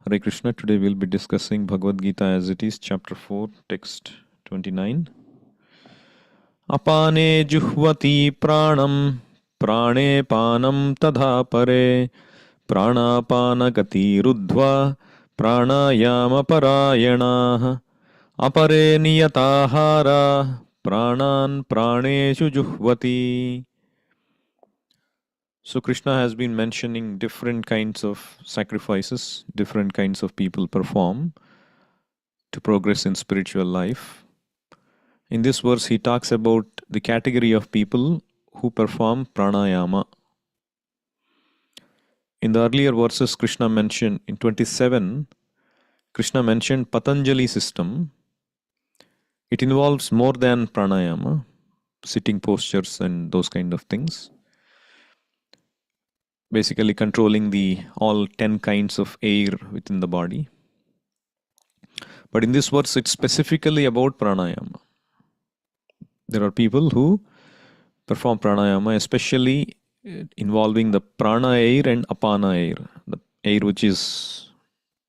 Hare Krishna, today we'll be discussing Bhagavad Gita as it is, chapter 4, text 29. Apane juhvati pranam, prane panam tadha pare, pranapana gati ruddhva, pranayama parayana, apare niyatahara, pranan praneshu juhvati. So Krishna has been mentioning different kinds of sacrifices, different kinds of people perform to progress in spiritual life. In this verse, he talks about the category of people who perform pranayama. In the earlier verses, Krishna mentioned, in 27, Krishna mentioned Patanjali system. It involves more than pranayama, sitting postures and those kind of things. Basically controlling the all 10 kinds of air within the body. But in this verse, it's specifically about pranayama. There are people who perform pranayama, especially involving the prana air and apana air. The air which is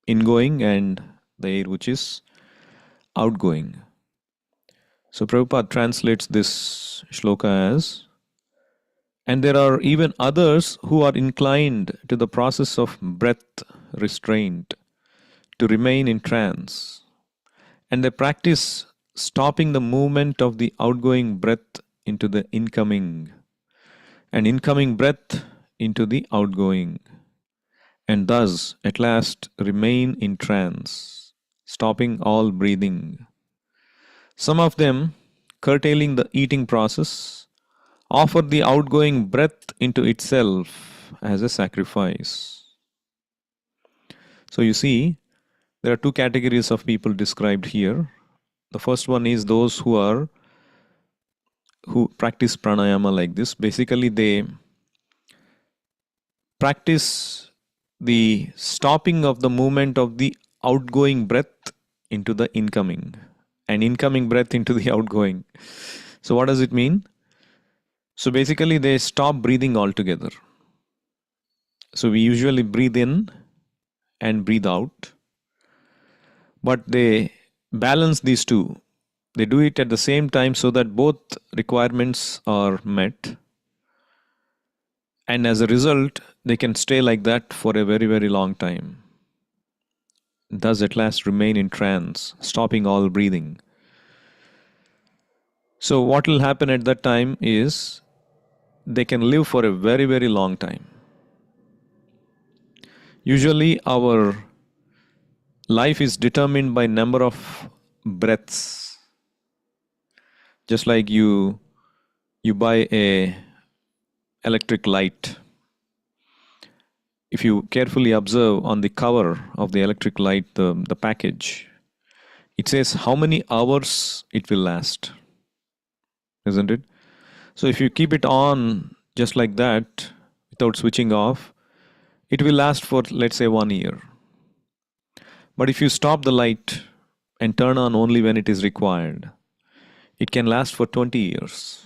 ingoing and the air which is outgoing. So Prabhupada translates this shloka as, and there are even others who are inclined to the process of breath restraint to remain in trance, and they practice stopping the movement of the outgoing breath into the incoming, and incoming breath into the outgoing, and thus at last remain in trance, stopping all breathing. Some of them, curtailing the eating process, offer the outgoing breath into itself as a sacrifice. So you see, there are two categories of people described here. The first one is those who practice pranayama like this. Basically, they practice the stopping of the movement of the outgoing breath into the incoming, and incoming breath into the outgoing. So what does it mean? So basically, they stop breathing altogether. So we usually breathe in and breathe out, but they balance these two. They do it at the same time so that both requirements are met, and as a result, they can stay like that for a very, very long time. Thus, at last, remain in trance, stopping all breathing. So, what will happen at that time is they can live for a very, very long time. Usually, our life is determined by number of breaths. Just like you buy a electric light. If you carefully observe on the cover of the electric light, the package, it says how many hours it will last, isn't it? So if you keep it on just like that, without switching off, it will last for, let's say, 1 year. But if you stop the light and turn on only when it is required, it can last for 20 years.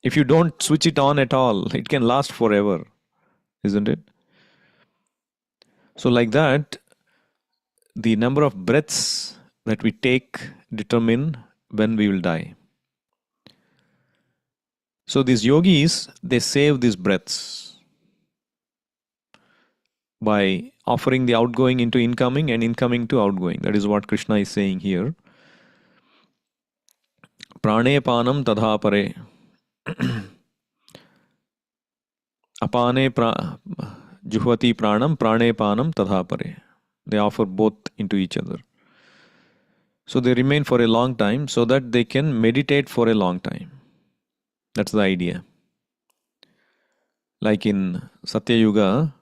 If you don't switch it on at all, it can last forever, isn't it? So like that, the number of breaths that we take determine when we will die. So these yogis, they save these breaths by offering the outgoing into incoming and incoming to outgoing. That is what Krishna is saying here. Prane panam tadha pare. Apane juhvati pranam, prane panam tadha pare. They offer both into each other. So they remain for a long time so that they can meditate for a long time. That's the idea. Like in Satya Yuga,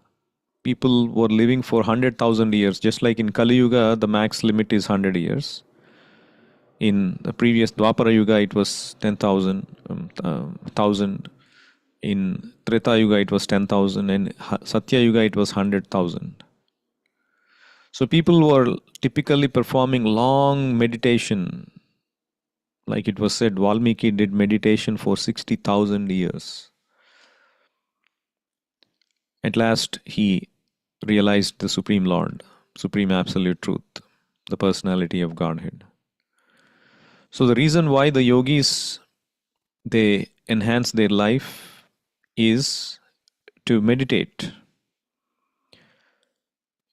people were living for 100,000 years. Just like in Kali Yuga, the max limit is 100 years. In the previous Dwapara Yuga, it was 10,000. In Treta Yuga, it was 10,000. And Satya Yuga, it was 100,000. So people were typically performing long meditation. Like it was said, Valmiki did meditation for 60,000 years. At last, he realized the Supreme Lord. Supreme Absolute Truth, the personality of Godhead. So the reason why the yogis, they enhance their life is to meditate.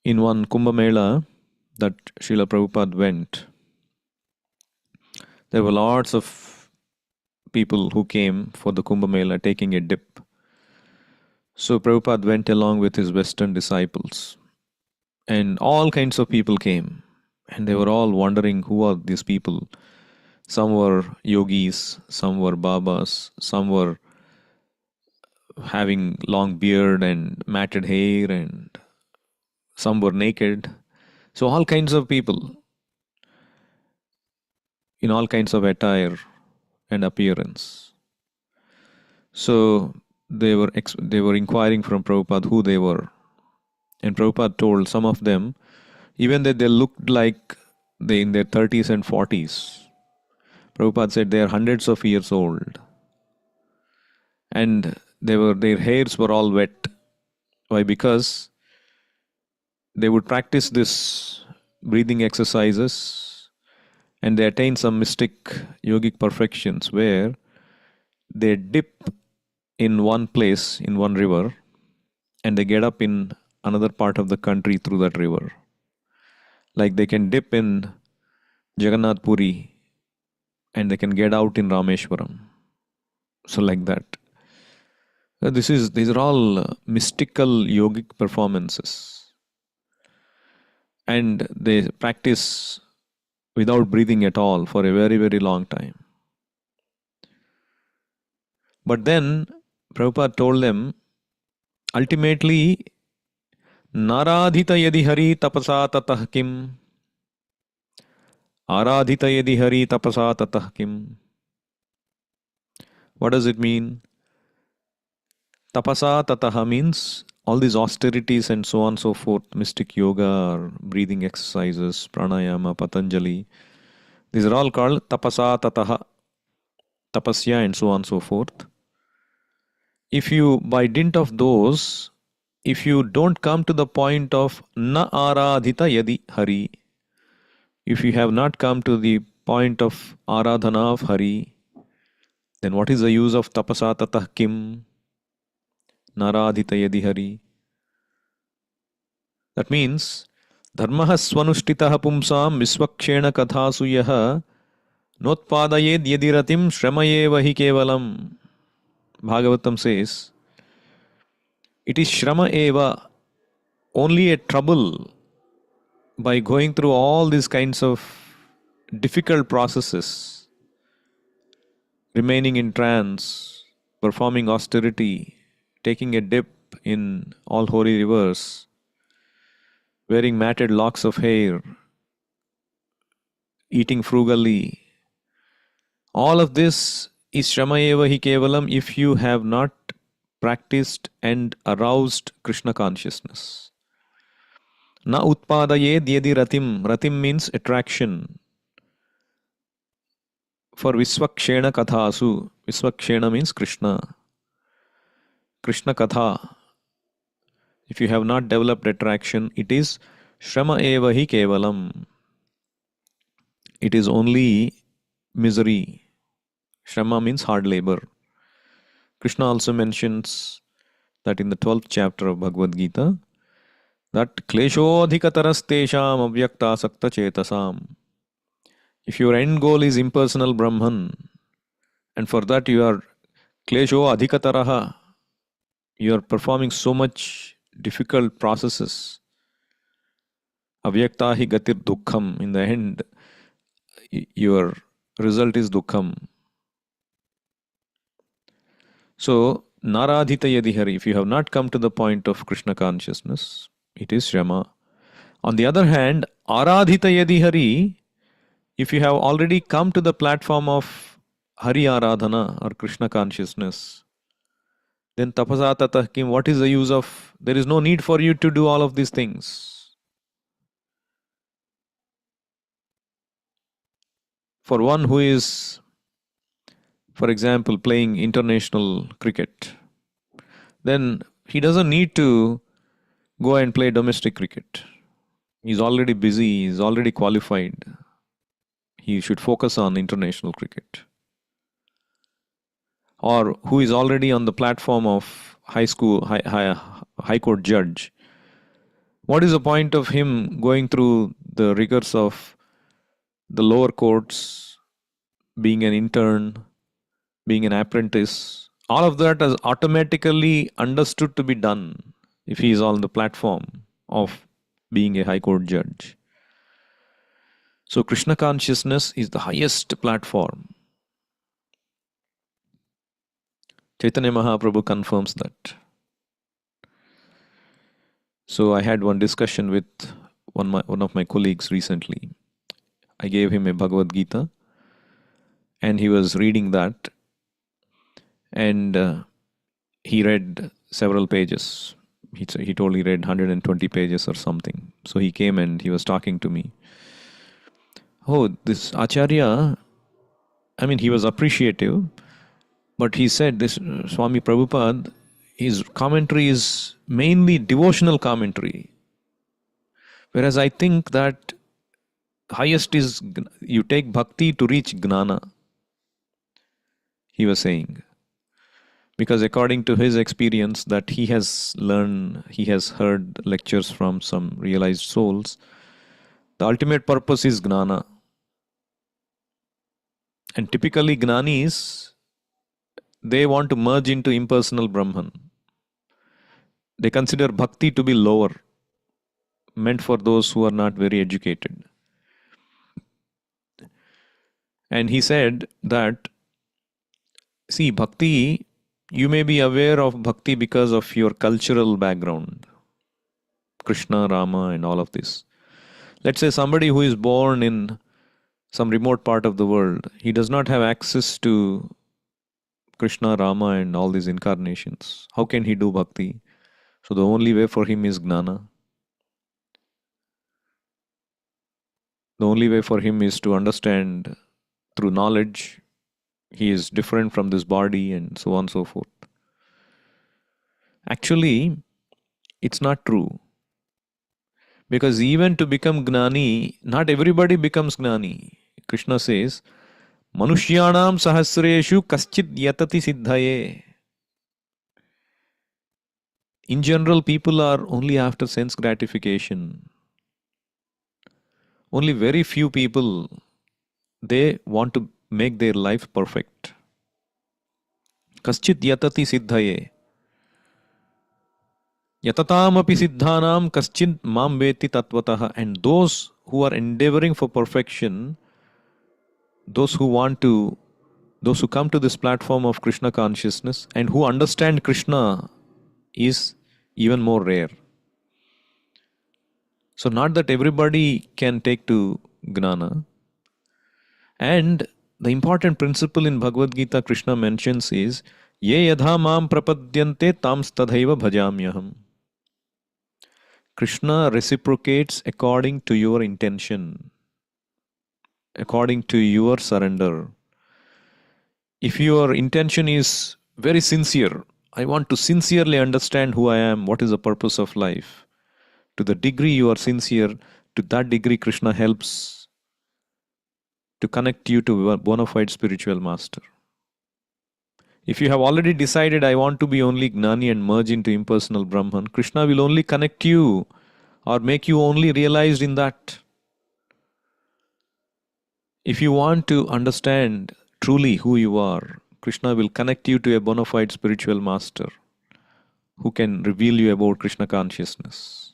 In one Kumbh Mela that Srila Prabhupada went, there were lots of people who came for the Kumbh Mela taking a dip. So Prabhupada went along with his Western disciples, and all kinds of people came, and they were all wondering who are these people. Some were yogis, some were babas, some were having long beard and matted hair, and some were naked. So all kinds of people in all kinds of attire and appearance. So they were inquiring from Prabhupada who they were, and Prabhupada told some of them, even that they looked like they in their 30s and 40s. Prabhupada said they are hundreds of years old, and their hairs were all wet. Why? Because they would practice this breathing exercises, and they attain some mystic yogic perfections where they dip in one place in one river, and they get up in another part of the country through that river. Like they can dip in Jagannath Puri and they can get out in Rameshwaram. So like that. These are all mystical yogic performances. And they practice without breathing at all for a very, very long time. But then Prabhupada told them, ultimately, Naradhita yadi hari tapasa tatah kim. Aradhita yadi hari tapasa tatah kim. What does it mean? Tapasa tataha means all these austerities and so on and so forth, mystic yoga or breathing exercises, pranayama, Patanjali. These are all called tapasa tataha, tapasya and so on and so forth. If you, by dint of those, if you don't come to the point of na aradhita yadi hari, if you have not come to the point of aradhana of Hari, then what is the use of tapasa tatah kim? Naradhita yadi hari. That means, dharmaha swanushtitaha pumsam visvakshena kathasu yaha notpadayed yadiratim shramayeva hi kevalam. Bhagavatam says, it is shrama eva, only a trouble by going through all these kinds of difficult processes, remaining in trance, performing austerity, taking a dip in all holy rivers, wearing matted locks of hair, eating frugally. All of this is Shramayeva hi Kevalam if you have not practiced and aroused Krishna consciousness. Na utpadayed yadi ratim. Ratim means attraction. For Visvakshena Kathasu. Visvakshena means Krishna. Krishna Katha. If you have not developed attraction, it is Shrama eva hi kevalam. It is only misery. Shrama means hard labor. Krishna also mentions that in the 12th chapter of Bhagavad Gita, that kleshodhikataras tesham avyakta sakta chetasam. If your end goal is impersonal Brahman, and for that you are klesho adhikataraha, you are performing so much difficult processes. Avyakta hi gatir dukkham. In the end, your result is dukkham. So, naradhita yadi hari, if you have not come to the point of Krishna consciousness, it is Shrama. On the other hand, aradhita yadi hari, if you have already come to the platform of Hari Aradhana or Krishna consciousness, then tapasa tatah kim, what is the use of, there is no need for you to do all of these things. For one who is, for example, playing international cricket, then he doesn't need to go and play domestic cricket. He's already busy, he's already qualified. He should focus on international cricket. Or who is already on the platform of high court judge. What is the point of him going through the rigors of the lower courts, being an intern, being an apprentice? All of that is automatically understood to be done if he is on the platform of being a high court judge. So Krishna consciousness is the highest platform. Chaitanya Mahaprabhu confirms that. So I had one discussion with one of my colleagues recently. I gave him a Bhagavad Gita and he was reading that, and he read several pages. He told he read 120 pages or something. So he came and he was talking to me. Oh, this Acharya, I mean, he was appreciative, but he said this Swami Prabhupada, his commentary is mainly devotional commentary. Whereas I think that highest is you take bhakti to reach jnana, he was saying. Because according to his experience that he has learned, he has heard lectures from some realized souls, the ultimate purpose is jnana. And typically jnanis, they want to merge into impersonal Brahman. They consider bhakti to be lower, meant for those who are not very educated. And he said that, see, bhakti, you may be aware of bhakti because of your cultural background, Krishna, Rama, and all of this. Let's say somebody who is born in some remote part of the world, he does not have access to Krishna, Rama, and all these incarnations. How can he do bhakti? So the only way for him is jnana. The only way for him is to understand through knowledge he is different from this body and so on and so forth. Actually, it's not true. Because even to become gnani, not everybody becomes gnani. Krishna says, Manushyanam sahasreshu kaschid yatati siddhaye. In general, people are only after sense gratification. Only very few people, they want to make their life perfect. Kaschid yatati siddhaye. Yatataamapi siddhanam kaschid mam veti tatvataha. And those who are endeavoring for perfection, those who come to this platform of Krishna consciousness and who understand Krishna is even more rare. So not that everybody can take to jnana. And the important principle in Bhagavad Gita Krishna mentions is Ye yadha mam prapadyante tam stadhaiva bhajamyaham. Krishna reciprocates according to your intention, according to your surrender. If your intention is very sincere, I want to sincerely understand who I am, what is the purpose of life. To the degree you are sincere, to that degree Krishna helps to connect you to a bona fide spiritual master. If you have already decided, I want to be only Gnani and merge into impersonal Brahman, Krishna will only connect you or make you only realized in that. If you want to understand truly who you are, Krishna will connect you to a bona fide spiritual master who can reveal you about Krishna consciousness.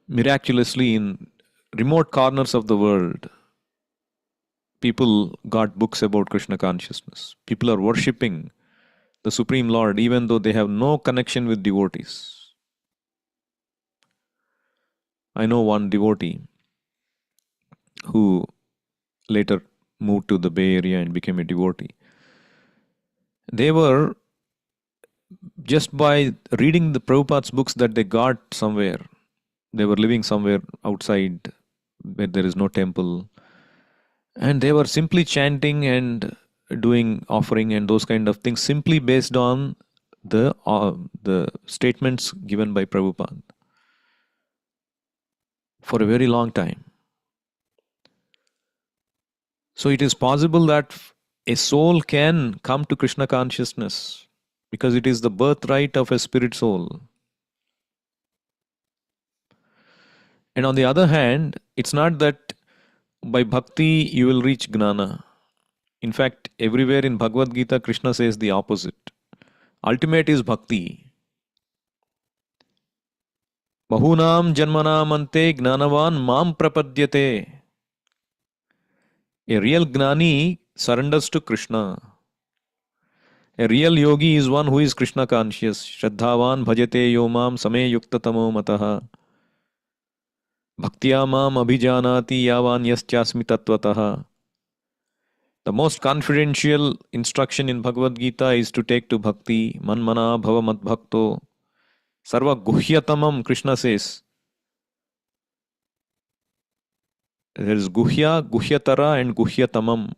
Miraculously, in remote corners of the world, people got books about Krishna consciousness. People are worshipping the Supreme Lord even though they have no connection with devotees. I know one devotee who later moved to the Bay Area and became a devotee. They were, just by reading the Prabhupada's books that they got somewhere, they were living somewhere outside where there is no temple, and they were simply chanting and doing offering and those kind of things simply based on the statements given by Prabhupada for a very long time. So it is possible that a soul can come to Krishna consciousness because it is the birthright of a spirit soul. And on the other hand, it's not that by bhakti you will reach jnana. In fact, everywhere in Bhagavad Gita, Krishna says the opposite. Ultimate is bhakti. Bahunam janmanam ante gnanavan mam prapadyate. A real gnani surrenders to Krishna. A real yogi is one who is Krishna conscious. Shraddhavan bhajate yomam same yukta tamo mataha. Bhaktya mam abhijanati yavan yaschasmi tattvataha. The most confidential instruction in Bhagavad Gita is to take to bhakti. Manmana bhava mat bhakto. Sarva guhyatamam, Krishna says. There is guhya, guhyatara and guhyatamam.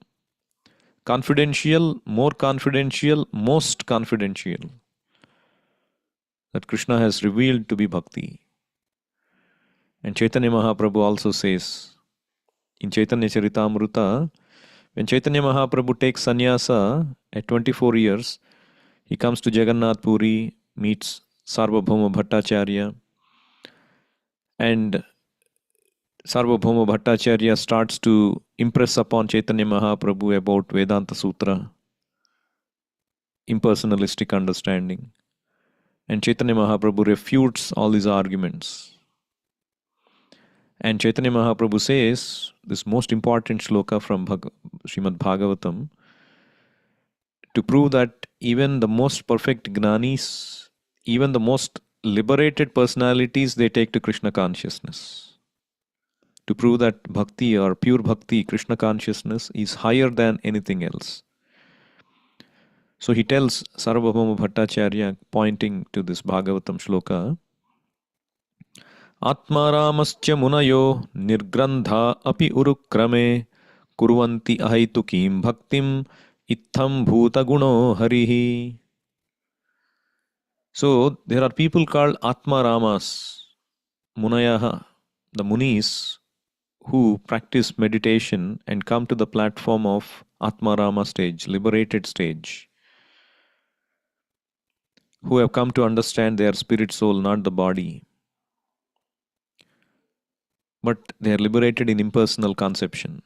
Confidential, more confidential, most confidential. That Krishna has revealed to be bhakti. And Chaitanya Mahaprabhu also says in Chaitanya Charitamrita, when Chaitanya Mahaprabhu takes sannyasa at 24 years, he comes to Jagannath Puri, meets Sarvabhauma Bhattacharya, and Sarvabhauma Bhattacharya starts to impress upon Chaitanya Mahaprabhu about Vedanta Sutra, impersonalistic understanding. And Chaitanya Mahaprabhu refutes all these arguments. And Chaitanya Mahaprabhu says this most important shloka from Srimad Bhagavatam to prove that even the most perfect jnanis, even the most liberated personalities, they take to Krishna consciousness. To prove that bhakti or pure bhakti, Krishna consciousness, is higher than anything else. So he tells Sarvabhauma Bhattacharya, pointing to this Bhagavatam shloka, Atmaramascha munayo nirgrandha api urukrame kurvanti ahaitukim bhaktim itham bhuta guno harihi. So there are people called Atmaramas, Munayaha, the Munis, who practice meditation and come to the platform of Atmarama stage, liberated stage, who have come to understand their spirit soul, not the body. But they are liberated in impersonal conception.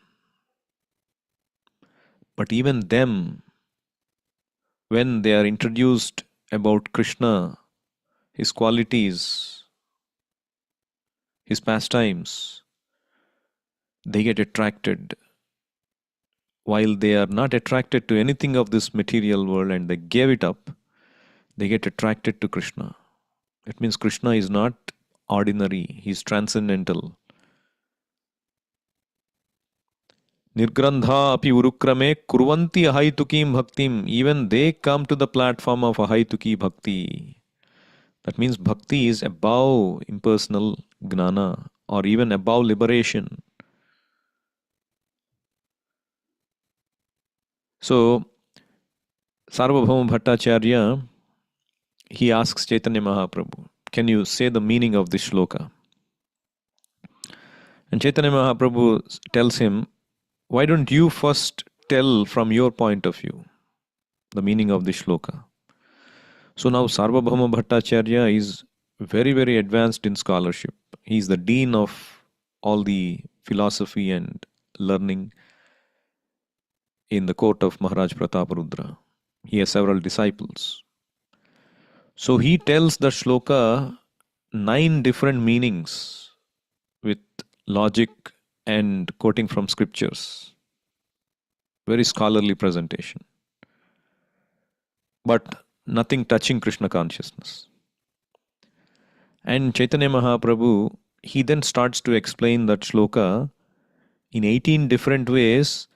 But even them, when they are introduced about Krishna, his qualities, his pastimes, they get attracted. While they are not attracted to anything of this material world and they gave it up, they get attracted to Krishna. It means Krishna is not ordinary, he is transcendental. Nirgrandha api urukrame kurvanti ahaitukim bhaktim. Even they come to the platform of ahaituki bhakti. That means bhakti is above impersonal jnana or even above liberation. So, Sarvabhauma Bhattacharya, he asks Chaitanya Mahaprabhu, can you say the meaning of this shloka? And Chaitanya Mahaprabhu tells him, why don't you first tell from your point of view the meaning of this shloka? So now Sarvabhauma Bhattacharya is very, very advanced in scholarship. He is the dean of all the philosophy and learning in the court of Maharaj Prataparudra. He has several disciples. So he tells the shloka 9 different meanings with logic and quoting from scriptures. Very scholarly presentation. But nothing touching Krishna consciousness. And Chaitanya Mahaprabhu, he then starts to explain that shloka in 18 different ways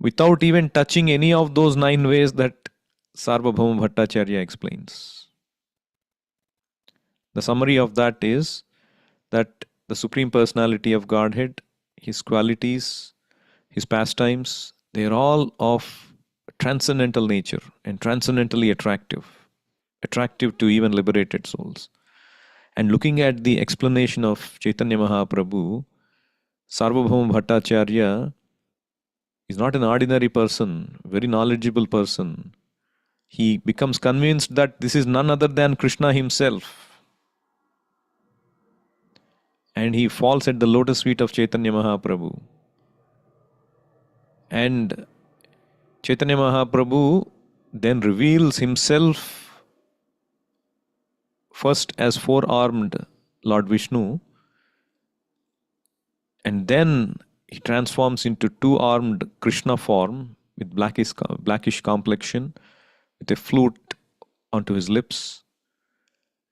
without even touching any of those 9 ways that Sarvabhauma Bhattacharya explains. The summary of that is that the Supreme Personality of Godhead, his qualities, his pastimes, they are all of transcendental nature and transcendentally attractive. attractive to even liberated souls. And looking at the explanation of Chaitanya Mahaprabhu, Sarvabhauma Bhattacharya is not an ordinary person, very knowledgeable person. He becomes convinced that this is none other than Krishna himself. And he falls at the lotus feet of Chaitanya Mahaprabhu. And Chaitanya Mahaprabhu then reveals himself first as four-armed Lord Vishnu, and then he transforms into two-armed Krishna form with blackish complexion, with a flute onto his lips,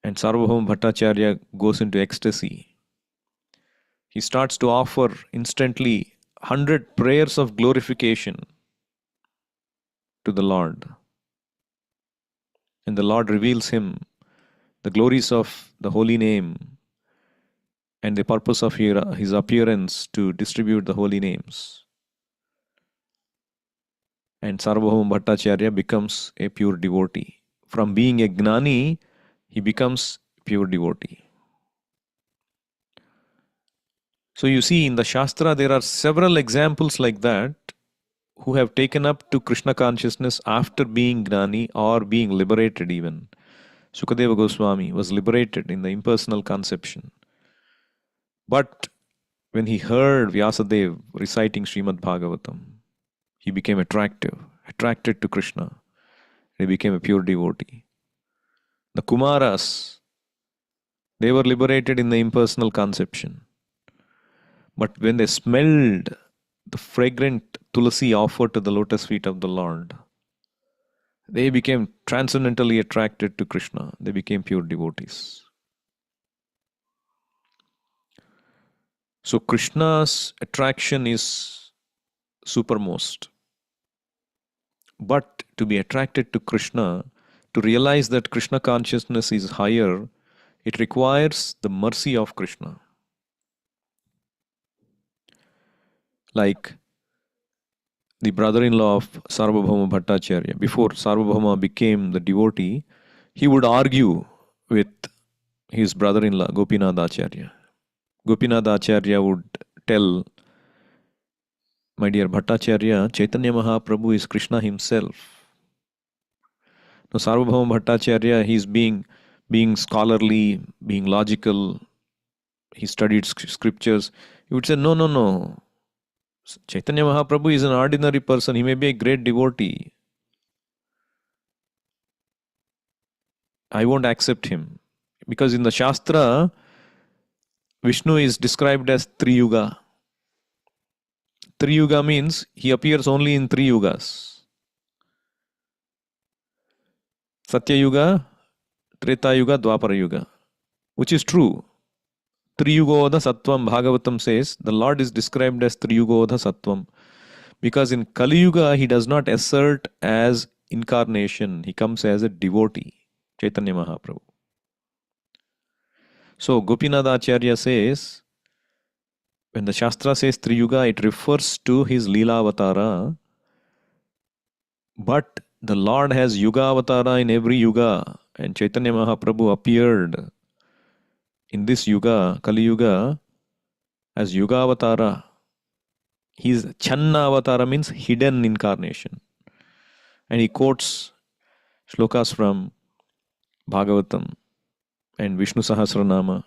and Sarvabhauma Bhattacharya goes into ecstasy. He starts to offer instantly 100 prayers of glorification to the Lord. And the Lord reveals him the glories of the holy name and the purpose of his appearance to distribute the holy names. And Sarvabhauma Bhattacharya becomes a pure devotee. From being a gnani, he becomes pure devotee. So you see, in the Shastra, there are several examples like that who have taken up to Krishna consciousness after being gnani or being liberated even. Sukadeva Goswami was liberated in the impersonal conception. But when he heard Vyasadeva reciting Srimad Bhagavatam, he became attracted to Krishna. He became a pure devotee. The Kumaras, they were liberated in the impersonal conception. But when they smelled the fragrant tulasi offered to the lotus feet of the Lord, they became transcendentally attracted to Krishna. They became pure devotees. So Krishna's attraction is supermost. But to be attracted to Krishna, to realize that Krishna consciousness is higher, it requires the mercy of Krishna. Like the brother-in-law of Sarvabhauma Bhattacharya, before Sarvabhauma became the devotee, he would argue with his brother-in-law, Gopinath Acharya. Gopinath Acharya would tell, my dear Bhattacharya, Chaitanya Mahaprabhu is Krishna himself. Now Sarvabhauma Bhattacharya, he's being scholarly, being logical, he studied scriptures. He would say, no. Chaitanya Mahaprabhu is an ordinary person. He may be a great devotee. I won't accept him. Because in the Shastra, Vishnu is described as Triyuga. Triyuga means he appears only in three yugas. Satya Yuga, Treta Yuga, Dwapara Yuga. Which is true. Triyugodha Sattvam, Bhagavatam says, the Lord is described as Triyugodha Sattvam. Because in Kali Yuga, he does not assert as incarnation. He comes as a devotee. Chaitanya Mahaprabhu. So Gopinath Acharya says, when the Shastra says Triyuga, it refers to his Leela Avatara. But the Lord has Yuga Avatara in every Yuga. And Chaitanya Mahaprabhu appeared in this Yuga, Kali Yuga, as Yuga Avatara. His Channa Avatara means hidden incarnation. And he quotes shlokas from Bhagavatam and Vishnu Sahasranama,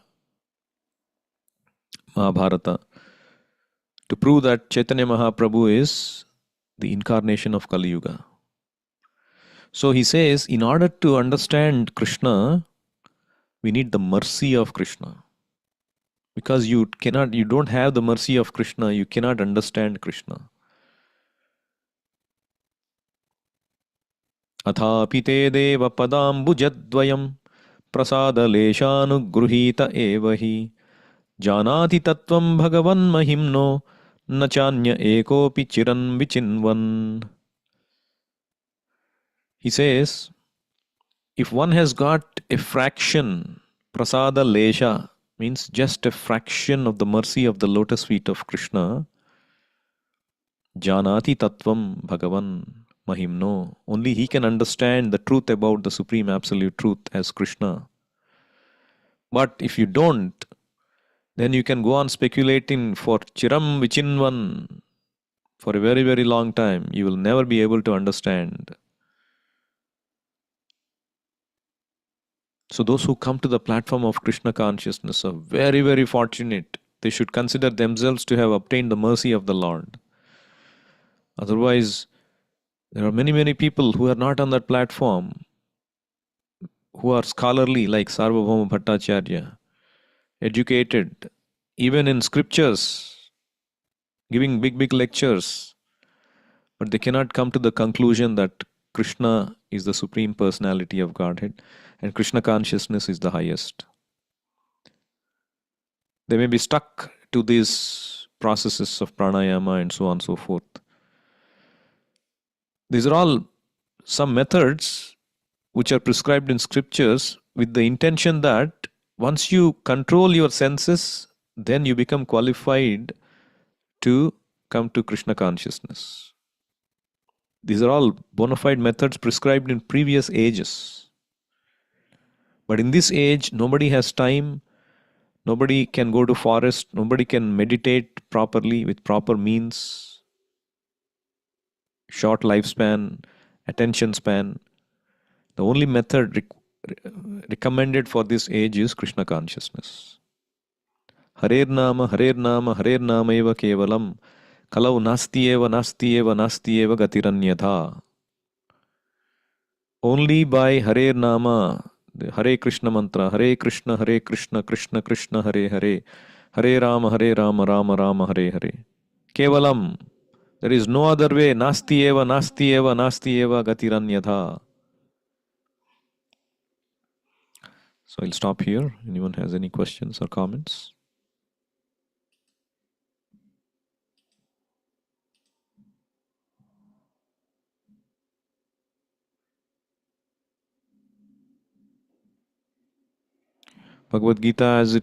Mahabharata, to prove that Chaitanya Mahaprabhu is the incarnation of Kali Yuga. So he says, in order to understand Krishna, we need the mercy of Krishna. Because you don't have the mercy of Krishna, you cannot understand Krishna. Athapi te deva padambujadvayam prasada leshanugruhita evahi janati tattvam bhagavan mahimno nachanya ekopi chiran vichinvan. He says, if one has got a fraction, prasada lesha means just a fraction of the mercy of the lotus feet of Krishna, janati tattvam bhagavan. Mahimno. Only he can understand the truth about the Supreme Absolute Truth as Krishna. But if you don't, then you can go on speculating for Chiram Vichinvan for a very, very long time. You will never be able to understand. So those who come to the platform of Krishna consciousness are very, very fortunate. They should consider themselves to have obtained the mercy of the Lord. Otherwise, there are many, many people who are not on that platform, who are scholarly like Sarvabhauma Bhattacharya, educated, even in scriptures, giving big, big lectures, but they cannot come to the conclusion that Krishna is the Supreme Personality of Godhead and Krishna consciousness is the highest. They may be stuck to these processes of pranayama and so on and so forth. These are all some methods which are prescribed in scriptures with the intention that once you control your senses, then you become qualified to come to Krishna consciousness. These are all bona fide methods prescribed in previous ages. But in this age, nobody has time, nobody can go to forest, nobody can meditate properly with proper means, short lifespan, attention span. The only method recommended for this age is Krishna consciousness. Harer Nama, Harer Nama, Harer Nama eva kevalam, kalau nasti eva, nasti eva, nasti eva gatiranyatha. Only by Harer Nama, the Hare Krishna mantra, Hare Krishna, Krishna Krishna, Hare Hare, Hare Rama, Rama Rama, Hare Hare. Kevalam, there is no other way, nasti eva, nasti eva, nasti eva gatiranyatha. So I'll stop here. Anyone has any questions or comments? Bhagavad Gita as it